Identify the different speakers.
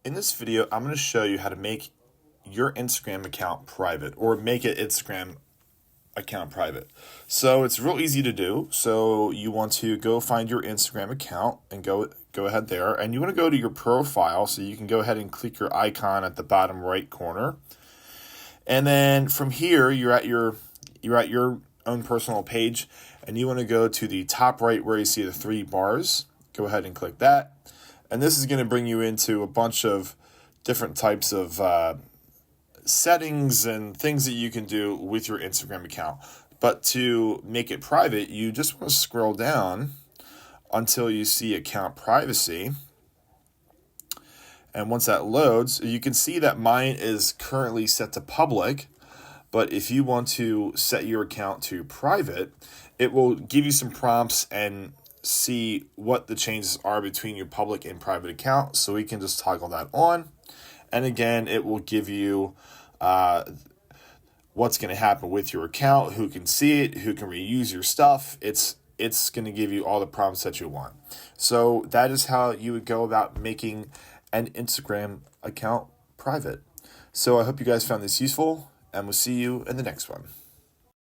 Speaker 1: In this video, I'm going to show you how to make your Instagram account private, or make an Instagram account private. So it's real easy to do. So you want to go find your Instagram account and go ahead there, and you want to go to your profile. So you can go ahead and click your icon at the bottom right corner, and then from here you're at your own personal page, and you want to go to the top right where you see the three bars. Go ahead and click that. And this is going to bring you into a bunch of different types of settings and things that you can do with your Instagram account. But to make it private, you just want to scroll down until you see account privacy. And once that loads, you can see that mine is currently set to public. But if you want to set your account to private, it will give you some prompts and see what the changes are between your public and private account. So we can just toggle that on. And again, it will give you what's going to happen with your account, who can see it, who can reuse your stuff. It's going to give you all the prompts that you want. So that is how you would go about making an Instagram account private. So I hope you guys found this useful, and we'll see you in the next one.